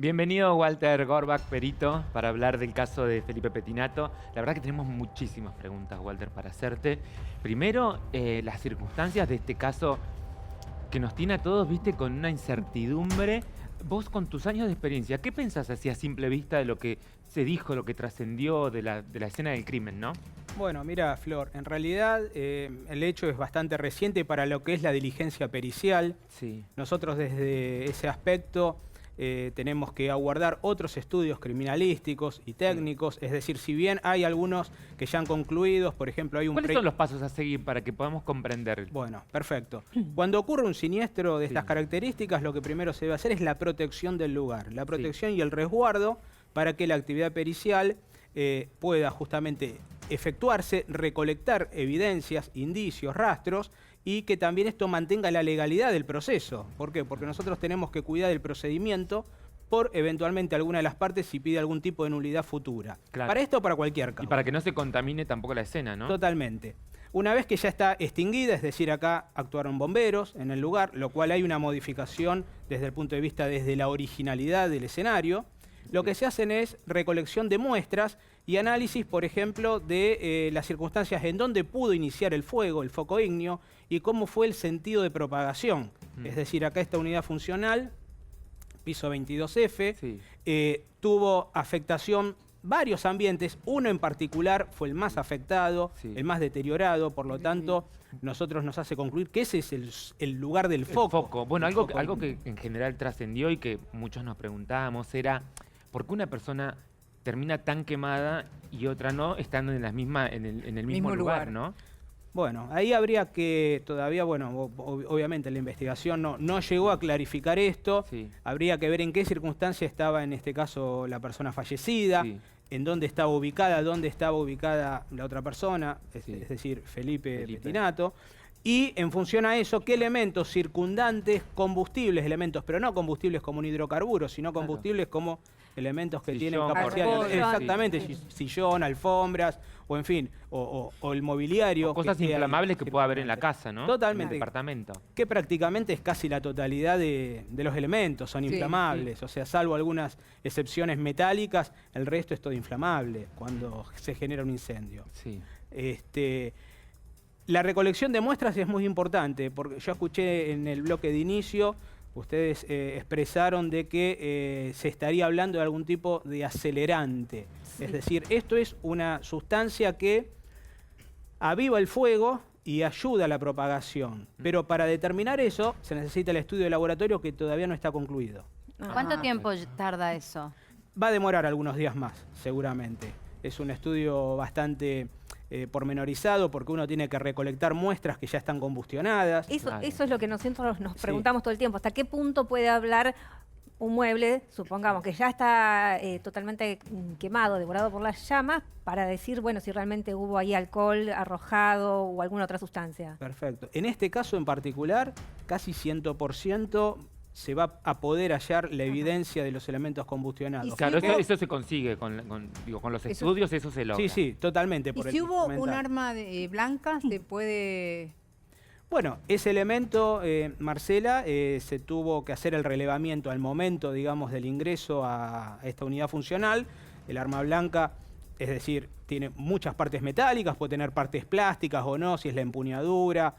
Bienvenido Walter Gorbach, perito, para hablar del caso de Felipe Pettinato. La verdad que tenemos muchísimas preguntas, Walter, para hacerte. Primero, las circunstancias de este caso que nos tiene a todos, viste, con una incertidumbre. Vos, con tus años de experiencia, ¿qué pensás así a simple vista de lo que se dijo, lo que trascendió de la escena del crimen, no? Bueno, mira, Flor, en realidad el hecho es bastante reciente para lo que es la diligencia pericial. Sí. Nosotros desde ese aspecto tenemos que aguardar otros estudios criminalísticos y técnicos. Es decir, si bien hay algunos que ya han concluido, por ejemplo, hay un... ¿Cuáles son los pasos a seguir para que podamos comprender? Bueno, perfecto. Cuando ocurre un siniestro de estas características, lo que primero se debe hacer es la protección del lugar. La protección y el resguardo para que la actividad pericial pueda justamente efectuarse, recolectar evidencias, indicios, rastros, y que también esto mantenga la legalidad del proceso. ¿Por qué? Porque nosotros tenemos que cuidar el procedimiento por eventualmente alguna de las partes si pide algún tipo de nulidad futura. Claro. Para esto o para cualquier caso. Y para que no se contamine tampoco la escena, ¿no? Totalmente. Una vez que ya está extinguida, es decir, acá actuaron bomberos en el lugar, lo cual hay una modificación desde el punto de vista desde la originalidad del escenario. Lo que se hacen es recolección de muestras y análisis, por ejemplo, de las circunstancias en donde pudo iniciar el fuego, el foco ígneo, y cómo fue el sentido de propagación. Es decir, acá esta unidad funcional, piso 22F, tuvo afectación varios ambientes, uno en particular fue el más afectado, el más deteriorado, por lo tanto, nosotros nos hace concluir que ese es el lugar del foco. Bueno, algo que en general trascendió y que muchos nos preguntábamos era ¿por qué una persona termina tan quemada y otra no, estando en el mismo lugar, ¿no? Bueno, ahí habría que todavía, bueno, obviamente la investigación no llegó a clarificar esto. Habría que ver en qué circunstancia estaba en este caso la persona fallecida, en dónde estaba ubicada la otra persona, es decir, Felipe Pettinato. Y en función a eso, qué elementos circundantes, combustibles, elementos, pero no combustibles como un hidrocarburo, sino combustibles como elementos que tienen capacidad. Exactamente, sillón, alfombras, o en fin, o el mobiliario. O cosas inflamables que pueda haber en la casa, ¿no? Totalmente. En el departamento. Que prácticamente es casi la totalidad de los elementos, son inflamables. O sea, salvo algunas excepciones metálicas, el resto es todo inflamable cuando se genera un incendio. La recolección de muestras es muy importante, porque yo escuché en el bloque de inicio, ustedes expresaron de que se estaría hablando de algún tipo de acelerante. Es decir, esto es una sustancia que aviva el fuego y ayuda a la propagación. Pero para determinar eso se necesita el estudio de laboratorio que todavía no está concluido. ¿Cuánto tiempo tarda eso? Va a demorar algunos días más, seguramente. Es un estudio bastante pormenorizado porque uno tiene que recolectar muestras que ya están combustionadas. Eso es lo que nosotros nos preguntamos todo el tiempo. ¿Hasta qué punto puede hablar un mueble, supongamos que ya está totalmente quemado, devorado por las llamas, para decir, bueno, si realmente hubo ahí alcohol arrojado o alguna otra sustancia? Perfecto. En este caso en particular, casi 100% se va a poder hallar la evidencia de los elementos combustionados. Claro, eso se consigue con los estudios, eso se logra. Sí, totalmente. ¿Y si hubo un arma blanca, se puede...? Bueno, ese elemento, Marcela, se tuvo que hacer el relevamiento al momento, digamos, del ingreso a esta unidad funcional. El arma blanca, es decir, tiene muchas partes metálicas, puede tener partes plásticas o no, si es la empuñadura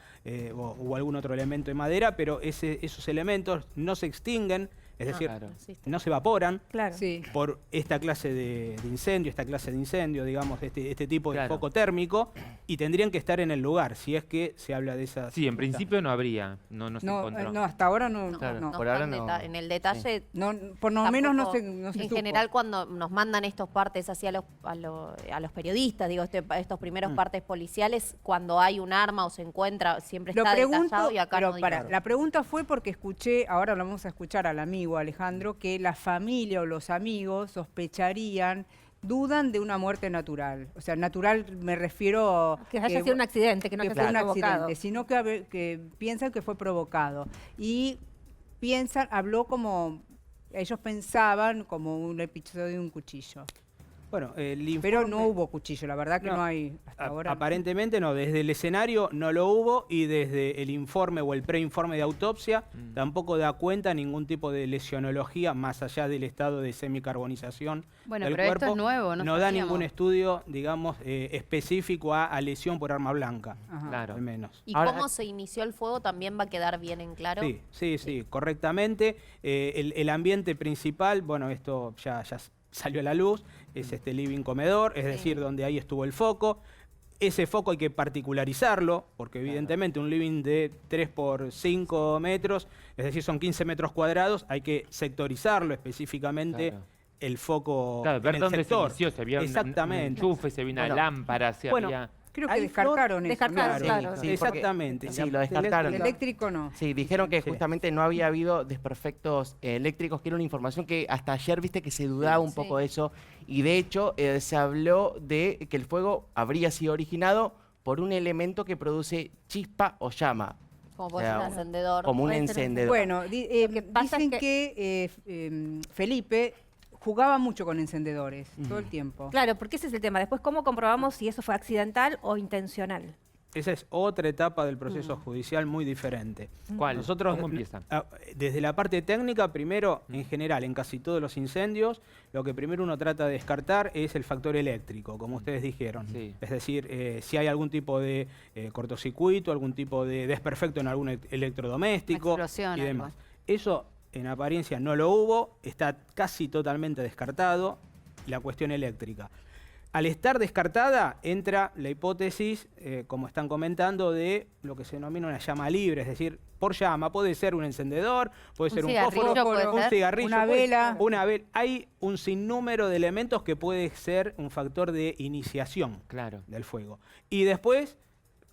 o algún otro elemento de madera, pero esos elementos no se extinguen, es decir, no se evaporan por esta clase de incendio, digamos, este tipo de foco térmico, y tendrían que estar en el lugar, si es que se habla de esas... Sí, en principio no habría, no se encontró. No, hasta ahora no. Por ahora no. En el detalle... Por lo menos no se En general, cuando nos mandan estos partes así a los periodistas, digo, estos primeros partes policiales, cuando hay un arma o se encuentra, siempre está detallado y acá no dice. La pregunta fue porque escuché, ahora lo vamos a escuchar al amigo Alejandro, que la familia o los amigos sospecharían, dudan de una muerte natural. O sea, natural me refiero... Que haya sido un accidente, que no haya sido provocado. Sino que piensan que fue provocado. Y habló como... Ellos pensaban como un episodio de un cuchillo. Bueno, el informe... Pero no hubo cuchillo, la verdad que no hay hasta ahora. Aparentemente no, desde el escenario no lo hubo y desde el informe o el preinforme de autopsia tampoco da cuenta ningún tipo de lesionología más allá del estado de semicarbonización Bueno, del pero cuerpo. esto es nuevo, no da ningún estudio, digamos, específico a lesión por arma blanca, Claro. al menos. ¿Y Ahora, cómo se inició el fuego también va a quedar bien en claro? Sí, correctamente. El ambiente principal, bueno, esto ya salió a la luz, es este living comedor, es decir, donde ahí estuvo el foco. Ese foco hay que particularizarlo, porque evidentemente un living de 3 por 5 metros, es decir, son 15 metros cuadrados, hay que sectorizarlo específicamente el foco Claro, ver en el dónde sector. se inició, se había un enchufe, se había una lámpara, se había... Creo que Ahí descartaron eso. descartaron, ¿no? claro. Sí, Exactamente. Sí, lo descartaron. El eléctrico no. Sí, dijeron que Sí. justamente no había habido desperfectos eléctricos, que era una información que hasta ayer viste que se dudaba un poco de eso. Y de hecho se habló de que el fuego habría sido originado por un elemento que produce chispa o llama. Como puede ser un encendedor. Como un Puede ser encendedor. Bueno, que pasa dicen es que Felipe jugaba mucho con encendedores todo el tiempo. Claro, porque ese es el tema. Después, ¿cómo comprobamos si eso fue accidental o intencional? Esa es otra etapa del proceso judicial muy diferente. ¿Cuál? Nosotros, ¿Cómo empieza? Desde la parte técnica, primero, en general, en casi todos los incendios, lo que primero uno trata de descartar es el factor eléctrico, como ustedes dijeron. Sí. Es decir, si hay algún tipo de cortocircuito, algún tipo de desperfecto en algún electrodoméstico Explosión, y algo. demás. Eso, en apariencia, no lo hubo, está casi totalmente descartado la cuestión eléctrica. Al estar descartada, entra la hipótesis, como están comentando, de lo que se denomina una llama libre, es decir, por llama, puede ser un encendedor, puede ser un cigarrillo, fósforo, puede un ser. cigarrillo, Una puede- vela. una vela. Hay un sinnúmero de elementos que puede ser un factor de iniciación Claro. del fuego. Y después,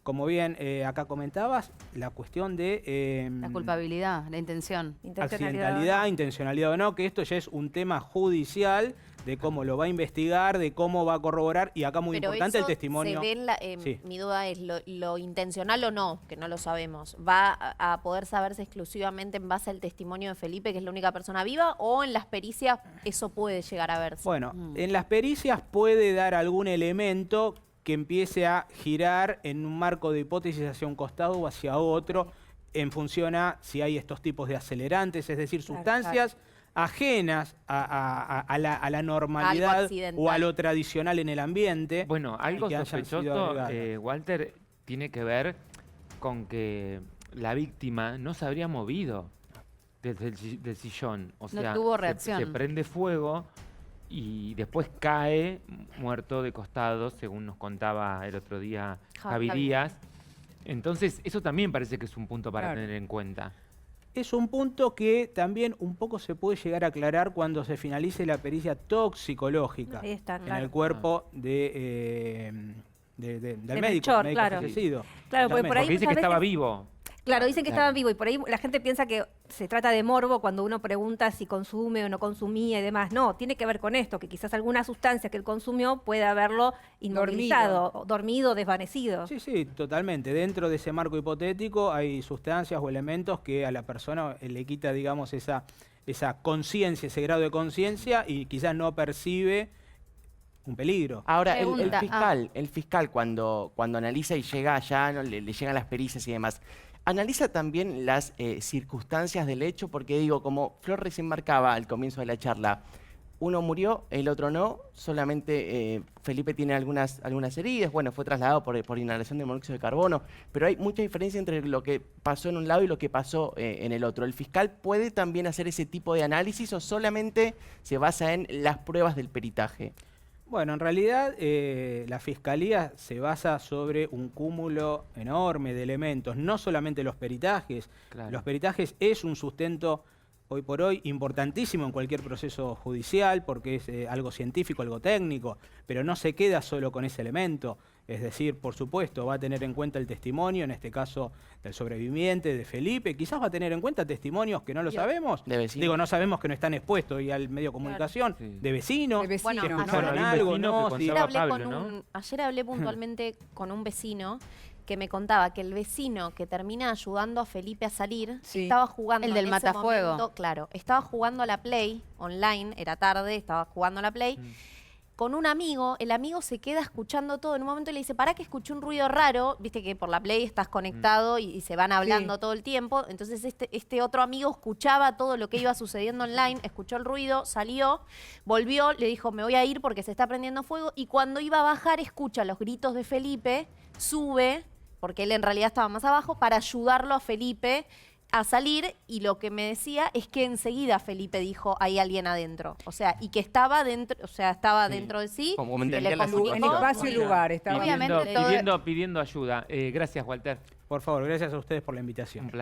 como bien acá comentabas, la cuestión de... La culpabilidad, la intención. accidentalidad, intencionalidad o no, que esto ya es un tema judicial de cómo lo va a investigar, de cómo va a corroborar, y acá muy Pero importante el eso testimonio. se ve en la- Sí. Mi duda es, lo intencional o no, que no lo sabemos, ¿va a poder saberse exclusivamente en base al testimonio de Felipe, que es la única persona viva, o en las pericias eso puede llegar a verse? Bueno, en las pericias puede dar algún elemento que empiece a girar en un marco de hipótesis hacia un costado o hacia otro, en función a si hay estos tipos de acelerantes, es decir, Claro, sustancias ajenas a la normalidad accidental. o a lo tradicional en el ambiente. Bueno, algo que hayan sido sospechoso, agregadas. Walter, tiene que ver con que la víctima no se habría movido desde del sillón. O No sea, tuvo reacción. Se prende fuego y después cae muerto de costado, según nos contaba el otro día Javi Javi. Díaz. Entonces, eso también parece que es un punto para Claro. tener en cuenta. Es un punto que también un poco se puede llegar a aclarar cuando se finalice la pericia toxicológica Ahí está, en claro. el cuerpo del médico, Melchor, médico claro. fallecido. Claro, porque por ahí Porque dice que muchas estaba veces- vivo. Claro, dicen que Claro. estaban vivos y por ahí la gente piensa que se trata de morbo cuando uno pregunta si consume o no consumía y demás. No, tiene que ver con esto, que quizás alguna sustancia que él consumió pueda haberlo inmovilizado, dormido, desvanecido. Sí, totalmente. Dentro de ese marco hipotético hay sustancias o elementos que a la persona le quita, digamos, esa conciencia, ese grado de conciencia y quizás no percibe un peligro. Ahora, Pregunta, el fiscal cuando analiza y llega allá, ¿no? le llegan las pericias y demás, analiza también las circunstancias del hecho, porque digo, como Flor recién marcaba al comienzo de la charla, uno murió, el otro no, solamente Felipe tiene algunas heridas, bueno, fue trasladado por inhalación de monóxido de carbono, pero hay mucha diferencia entre lo que pasó en un lado y lo que pasó en el otro. ¿El fiscal puede también hacer ese tipo de análisis o solamente se basa en las pruebas del peritaje? Bueno, en realidad la Fiscalía se basa sobre un cúmulo enorme de elementos, no solamente los peritajes. Claro. Los peritajes es un sustento hoy por hoy importantísimo en cualquier proceso judicial porque es algo científico, algo técnico, pero no se queda solo con ese elemento. Es decir, por supuesto, va a tener en cuenta el testimonio, en este caso del sobreviviente, de Felipe. Quizás va a tener en cuenta testimonios que no lo sabemos. De vecinos. Digo, no sabemos que no están expuestos y al medio de comunicación, Sí. de vecinos, De vecinos, que ¿no? escucharon Bueno, hay un algo, vecino ¿no? que Sí. contaba Ayer hablé, Pablo, ¿no? ayer hablé puntualmente con un vecino que me contaba que el vecino que termina ayudando a Felipe a salir Sí. estaba jugando El del en ese matafuego. momento, claro, estaba jugando a la Play online, era tarde, estaba jugando a la Play con un amigo, el amigo se queda escuchando todo. En un momento le dice, pará que escuché un ruido raro. Viste que por la Play estás conectado y se van hablando todo el tiempo. Entonces este otro amigo escuchaba todo lo que iba sucediendo online, escuchó el ruido, salió, volvió, le dijo, me voy a ir porque se está prendiendo fuego. Y cuando iba a bajar, escucha los gritos de Felipe, sube, porque él en realidad estaba más abajo, para ayudarlo a Felipe a salir, y lo que me decía es que enseguida Felipe dijo, hay alguien adentro. O sea, y que estaba dentro, o sea, estaba dentro de sí. Como que entendía le la comunicó. En espacio y lugar. Estaba Obviamente todo- Pidiendo ayuda. Gracias, Walter. Por favor, gracias a ustedes por la invitación. Un placer.